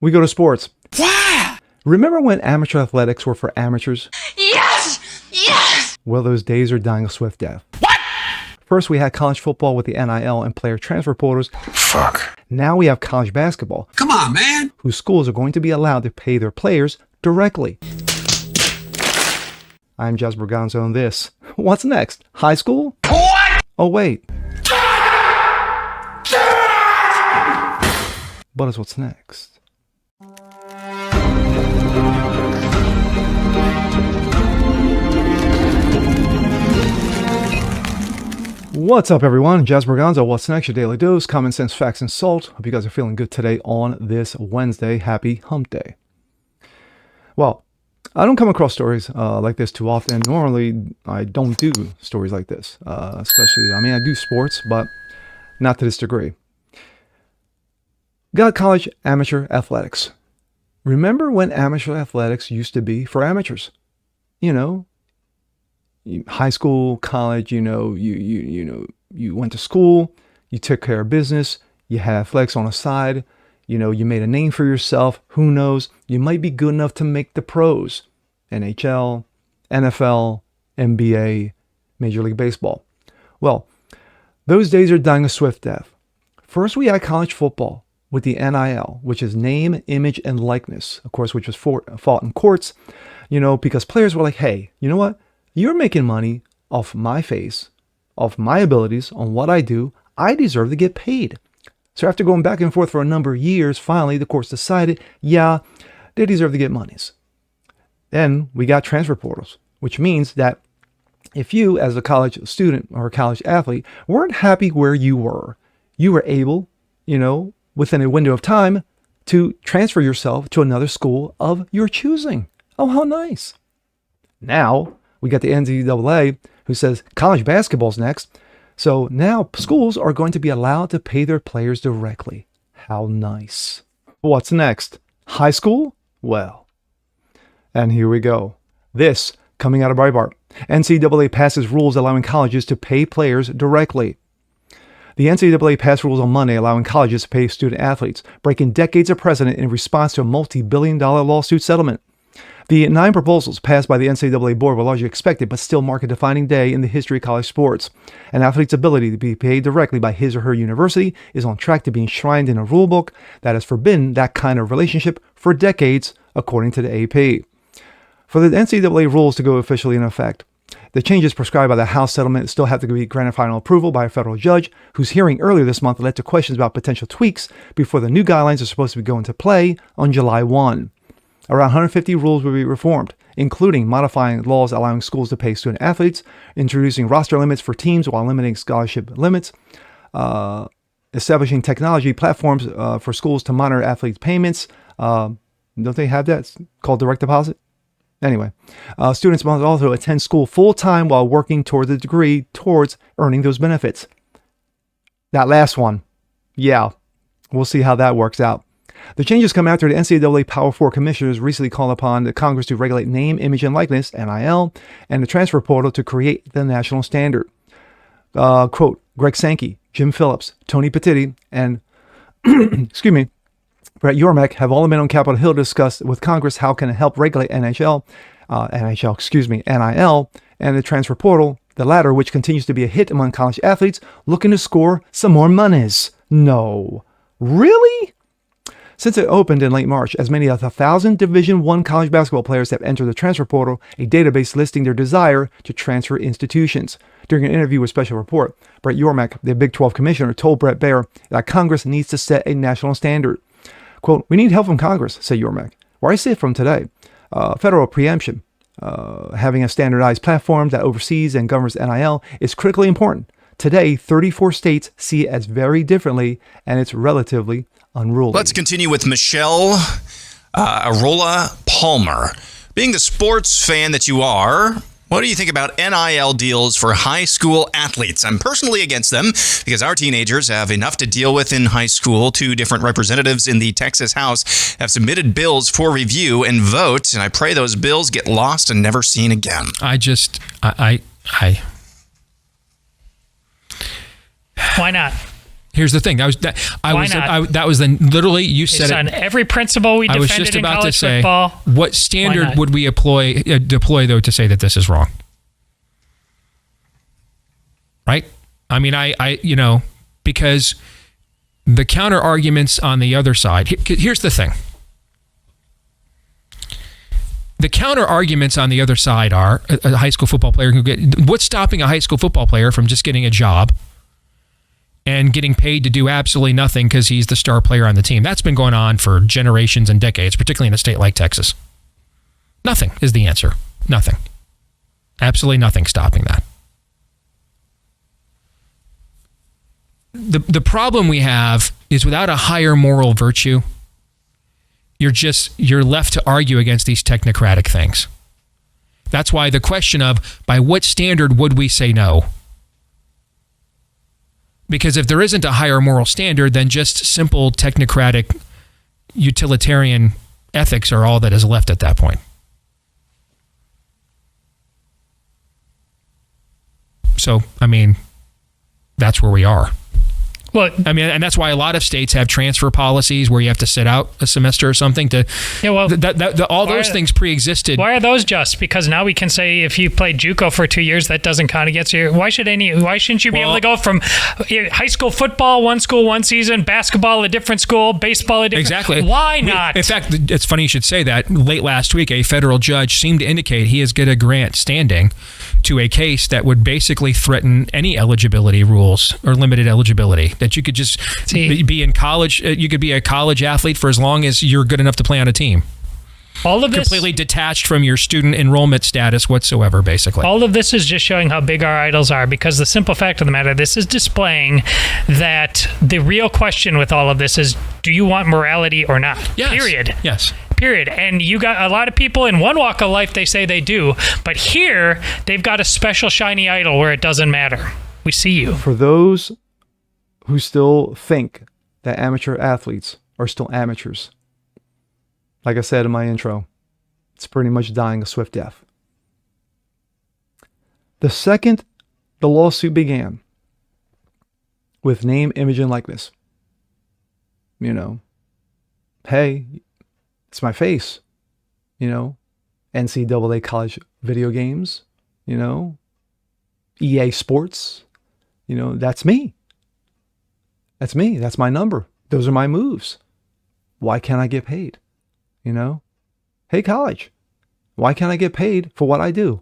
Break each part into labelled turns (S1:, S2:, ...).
S1: We go to sports.
S2: Wow!
S1: Remember when amateur athletics were for amateurs?
S2: Yes! Yes!
S1: Well, those days are dying a swift death.
S2: What?
S1: First, we had college football with the NIL and player transfer portals.
S2: Fuck.
S1: Now we have college basketball,
S2: Come on, man.
S1: whose schools are going to be allowed to pay their players directly. I'm Jazz Berganzo on this. What's next? High school?
S2: What?
S1: Oh, wait. But it's what's next. What's up, everyone? Jazz Berganzo. What's next? Your daily dose, common sense, facts, and salt. Hope you guys are feeling good today on this Wednesday. Happy Hump Day. Well, I don't come across stories like this too often. Normally, I don't do stories like this, especially, I do sports, but not to this degree. Got college amateur athletics. Remember when amateur athletics used to be for amateurs? You know, high school, college, you went to school, you took care of business, you had athletics on the side, you made a name for yourself. Who knows? You might be good enough to make the pros. NHL, NFL, NBA, Major League Baseball. Well, those days are dying a swift death. First, we had college football with the NIL, which is name, image, and likeness, of course, which was fought in courts, because players were like, hey, you know what? You're making money off my face, off my abilities, on what I do. I deserve to get paid. So after going back and forth for a number of years, finally the courts decided, yeah, they deserve to get monies. Then we got transfer portals, which means that if you, as a college student or a college athlete, weren't happy where you were able, within a window of time, to transfer yourself to another school of your choosing. Oh, how nice. Now, we got the NCAA who says college basketball's next. So now schools are going to be allowed to pay their players directly. How nice. What's next? High school? Well, and here we go. This coming out of Breitbart. NCAA passes rules allowing colleges to pay players directly. The NCAA passed rules on Monday allowing colleges to pay student athletes, breaking decades of precedent in response to a multi-billion-dollar lawsuit settlement. The 9 proposals passed by the NCAA board were largely expected, but still mark a defining day in the history of college sports. An athlete's ability to be paid directly by his or her university is on track to be enshrined in a rulebook that has forbidden that kind of relationship for decades, according to the AP. For the NCAA rules to go officially into effect, the changes prescribed by the House settlement still have to be granted final approval by a federal judge, whose hearing earlier this month led to questions about potential tweaks before the new guidelines are supposed to go into play on July 1. Around 150 rules will be reformed, including modifying laws allowing schools to pay student athletes, introducing roster limits for teams while limiting scholarship limits, establishing technology platforms for schools to monitor athletes' payments. Don't they have that? It's called direct deposit? Anyway, students must also attend school full-time while working towards a degree towards earning those benefits. That last one, yeah, we'll see how that works out. The changes come after the NCAA Power 4 commissioners recently called upon the Congress to regulate name, image, and likeness, NIL, and the transfer portal to create the national standard. Quote, Greg Sankey, Jim Phillips, Tony Petitti, and Brett Yormark have all been on Capitol Hill to discuss with Congress how can it help regulate NIL, and the transfer portal, the latter which continues to be a hit among college athletes looking to score some more monies. No. Really? Since it opened in late March, as many as 1,000 Division I college basketball players have entered the transfer portal, a database listing their desire to transfer institutions. During an interview with Special Report, Brett Yormark, the Big 12 commissioner, told Bret Baier that Congress needs to set a national standard. Quote, we need help from Congress, said Yormark. Where I sit from today, federal preemption, having a standardized platform that oversees and governs NIL is critically important. Today, 34 states see it as very differently, and it's relatively unruly.
S3: Let's continue with Michelle Arola Palmer. Being the sports fan that you are, what do you think about NIL deals for high school athletes? I'm personally against them because our teenagers have enough to deal with in high school. 2 different representatives in the Texas House have submitted bills for review and vote, and I pray those bills get lost and never seen again.
S4: Why not? Here's the thing.
S5: Why not?
S4: That was literally, you said
S5: Based on every principle we
S4: I was
S5: defended
S4: just
S5: in
S4: about to
S5: college
S4: say,
S5: football.
S4: what
S5: Why
S4: standard
S5: not?
S4: would we deploy though to say that this is wrong? Right? I mean, because the counter arguments on the other side. Here's the thing. The counter arguments on the other side are a high school football player what's stopping a high school football player from just getting a job and getting paid to do absolutely nothing because he's the star player on the team? That's been going on for generations and decades, particularly in a state like Texas. Nothing is the answer. Nothing. Absolutely nothing stopping that. The problem we have is without a higher moral virtue, you're left to argue against these technocratic things. That's why the question of by what standard would we say no? Because if there isn't a higher moral standard, then just simple technocratic utilitarian ethics are all that is left at that point. So, I mean, that's where we are.
S5: Well,
S4: I mean, and that's why a lot of states have transfer policies where you have to sit out a semester or something to.
S5: Yeah, well,
S4: all those things pre-existed.
S5: Why are those just? Because now we can say if you played JUCO for 2 years, that doesn't count against you. Why shouldn't you be able to go from high school football, one school, one season, basketball, a different school, baseball, a different?
S4: Exactly.
S5: Why not?
S4: In fact, it's funny you should say that. Late last week, a federal judge seemed to indicate he is going to grant standing to a case that would basically threaten any eligibility rules or limited eligibility. That you could just be in college. You could be a college athlete for as long as you're good enough to play on a team.
S5: All of this
S4: completely detached from your student enrollment status whatsoever, basically.
S5: All of this is just showing how big our idols are, because the simple fact of the matter, this is displaying that the real question with all of this is, do you want morality or not?
S4: Yes.
S5: Period.
S4: Yes.
S5: Period. And you got a lot of people in one walk of life, they say they do, but here they've got a special shiny idol where it doesn't matter. We see you.
S1: For those who still think that amateur athletes are still amateurs, like I said in my intro, it's pretty much dying a swift death. The second the lawsuit began with name, image, and likeness, hey, it's my face, NCAA college video games, EA Sports, that's me. That's me. That's my number. Those are my moves. Why can't I get paid? Hey, college, why can't I get paid for what I do?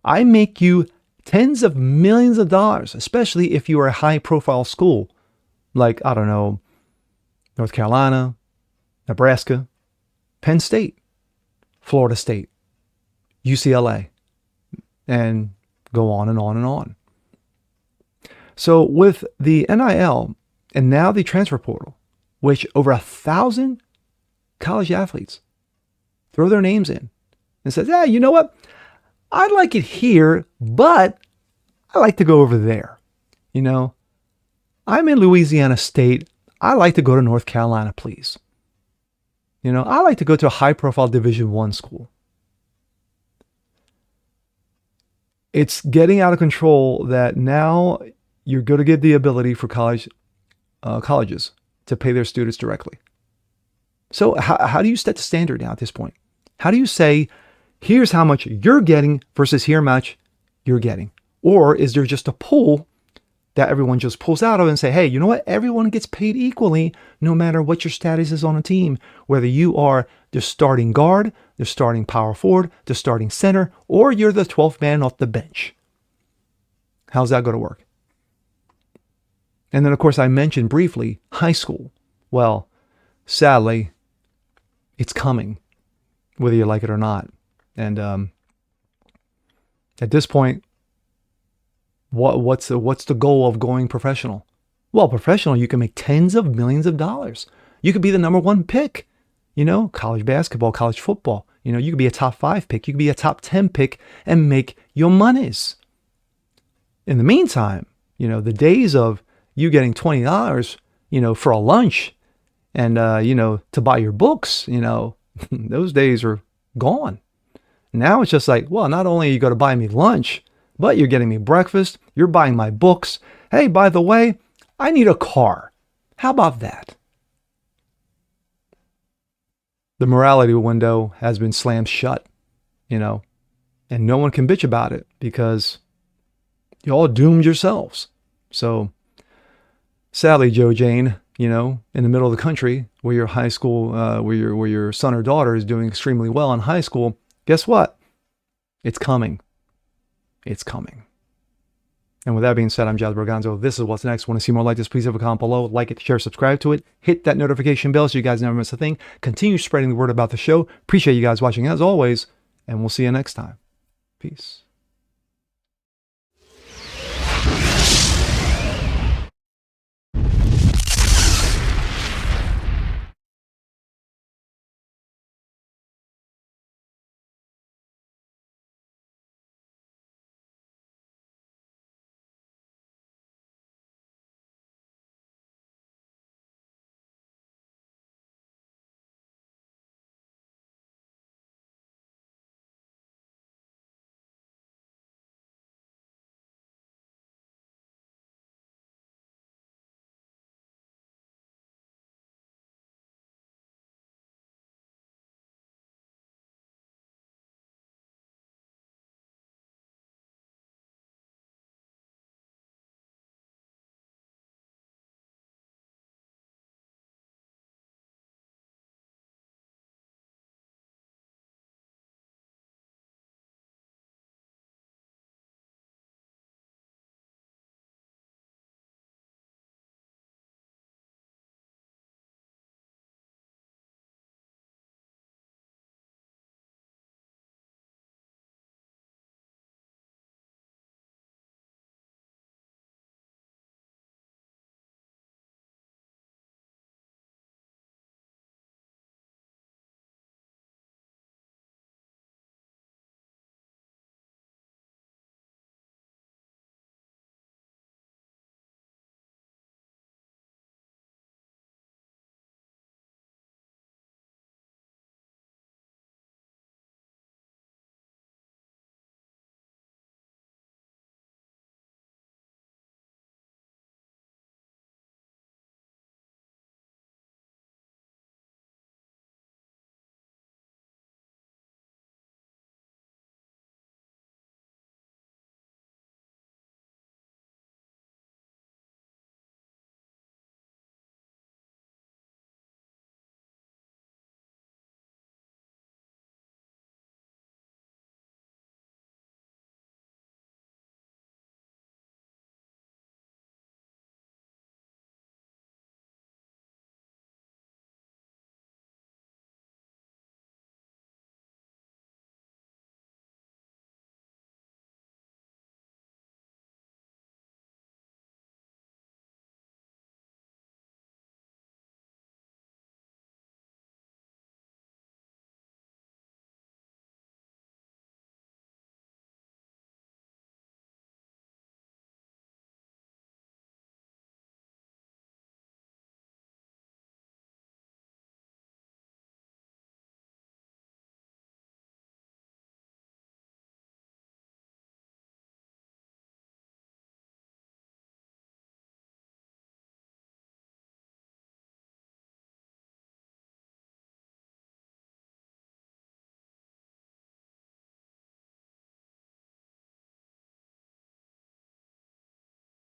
S1: I make you tens of millions of dollars, especially if you are a high profile school, like, I don't know, North Carolina, Nebraska, Penn State, Florida State, UCLA, and go on and on and on. So with the NIL and now the transfer portal, which over 1,000 college athletes throw their names in and says, yeah, you know what? I like it here, but I like to go over there. I'm in Louisiana State. I like to go to North Carolina, please. I like to go to a high-profile Division I school. It's getting out of control that now you're going to give the ability for colleges to pay their students directly. So how do you set the standard now at this point? How do you say, here's how much you're getting versus here much you're getting? Or is there just a pool that everyone just pulls out of and say, hey, you know what? Everyone gets paid equally no matter what your status is on a team, whether you are the starting guard, the starting power forward, the starting center, or you're the 12th man off the bench. How's that going to work? And then, of course, I mentioned briefly high school. Well, sadly, it's coming, whether you like it or not. And at this point, what's the goal of going professional? Well, professional, you can make tens of millions of dollars. You could be the number one pick, college basketball, college football. You could be a top 5 pick. You could be a top 10 pick and make your monies. In the meantime, the days of you getting $20, for a lunch and, to buy your books, those days are gone. Now it's just like, well, not only are you going to buy me lunch, but you're getting me breakfast, you're buying my books, Hey, by the way, I need a car. How about that? The morality window has been slammed shut, and no one can bitch about it because you all doomed yourselves. So sadly, Joe Jane, in the middle of the country where your high school, where your son or daughter is doing extremely well in high school, guess what? It's coming. It's coming. And with that being said, I'm Jazz Berganzo. This is What's Next. Want to see more like this? Please leave a comment below. Like it, share, subscribe to it. Hit that notification bell so you guys never miss a thing. Continue spreading the word about the show. Appreciate you guys watching as always. And we'll see you next time. Peace.